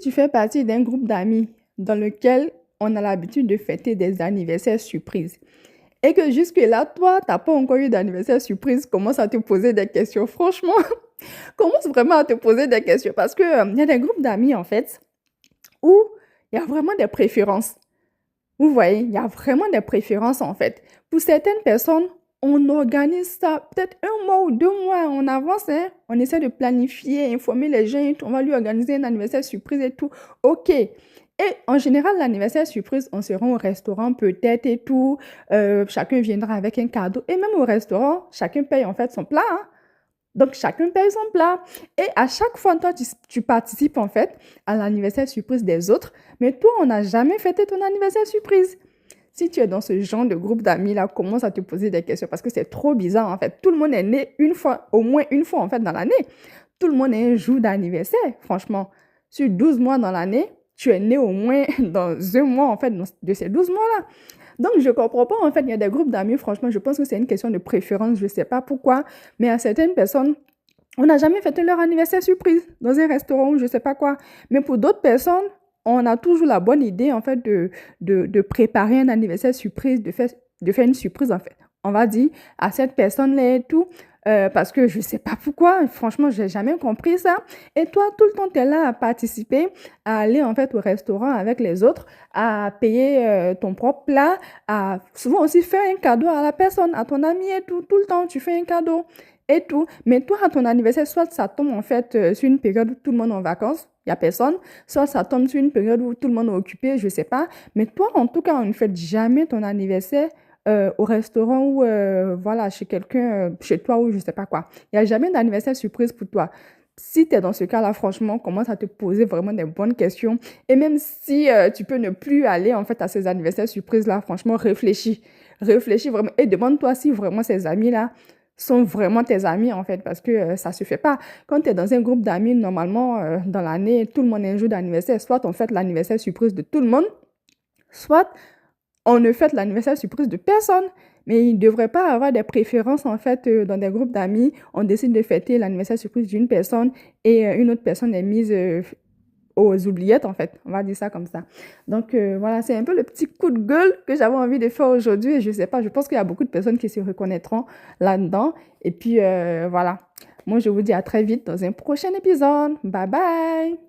tu fais partie d'un groupe d'amis dans lequel on a l'habitude de fêter des anniversaires surprises et que jusque-là, toi, tu n'as pas encore eu d'anniversaire surprise, commence à te poser des questions. Franchement, commence vraiment à te poser des questions parce que, y a des groupes d'amis, en fait, où il y a vraiment des préférences. Vous voyez, il y a vraiment des préférences en fait. Pour certaines personnes, on organise ça peut-être un mois ou 2 mois en avance, hein. On essaie de planifier, informer les gens et tout. On va lui organiser un anniversaire surprise et tout. OK. Et en général, l'anniversaire surprise, on se rend au restaurant peut-être et tout. Chacun viendra avec un cadeau. Et même au restaurant, chacun paye en fait son plat, hein. Donc, chacun paye son plat. Et à chaque fois, toi, tu participes en fait à l'anniversaire surprise des autres. Mais toi, on n'a jamais fêté ton anniversaire surprise. Si tu es dans ce genre de groupe d'amis là, commence à te poser des questions parce que c'est trop bizarre en fait. Tout le monde est né une fois, au moins une fois en fait dans l'année. Tout le monde est un jour d'anniversaire, franchement. Sur 12 mois dans l'année, tu es né au moins dans un mois en fait de ces 12 mois-là. Donc, je ne comprends pas, en fait, il y a des groupes d'amis, franchement, je pense que c'est une question de préférence, je ne sais pas pourquoi, mais à certaines personnes, on n'a jamais fêté leur anniversaire surprise dans un restaurant ou je ne sais pas quoi. Mais pour d'autres personnes, on a toujours la bonne idée, en fait, de préparer un anniversaire surprise, de faire une surprise, en fait. On va dire à cette personne-là et tout, parce que je ne sais pas pourquoi, franchement, je n'ai jamais compris ça. Et toi, tout le temps, tu es là à participer, à aller, en fait, au restaurant avec les autres, à payer ton propre plat, à souvent aussi faire un cadeau à la personne, à ton ami et tout. Tout le temps, tu fais un cadeau et tout. Mais toi, à ton anniversaire, soit ça tombe en fait sur une période où tout le monde est en vacances, il n'y a personne, soit ça tombe sur une période où tout le monde est occupé, je ne sais pas. Mais toi, en tout cas, on ne fête jamais ton anniversaire au restaurant ou voilà, chez quelqu'un, chez toi ou je ne sais pas quoi. Il n'y a jamais d'anniversaire surprise pour toi. Si tu es dans ce cas-là, franchement, commence à te poser vraiment des bonnes questions. Et même si tu peux ne plus aller en fait à ces anniversaires surprises-là, franchement, réfléchis. Réfléchis vraiment et demande-toi si vraiment ces amis-là sont vraiment tes amis en fait parce que ça se fait pas. Quand tu es dans un groupe d'amis, normalement, dans l'année, tout le monde a un jour d'anniversaire. Soit on fête l'anniversaire surprise de tout le monde, soit on ne fête l'anniversaire surprise de personne. Mais il ne devrait pas avoir des préférences en fait dans des groupes d'amis. On décide de fêter l'anniversaire surprise d'une personne et une autre personne est mise aux oubliettes, en fait. On va dire ça comme ça. Donc, voilà, c'est un peu le petit coup de gueule que j'avais envie de faire aujourd'hui. Et je sais pas, je pense qu'il y a beaucoup de personnes qui se reconnaîtront là-dedans. Et puis, voilà. Moi, je vous dis à très vite dans un prochain épisode. Bye bye!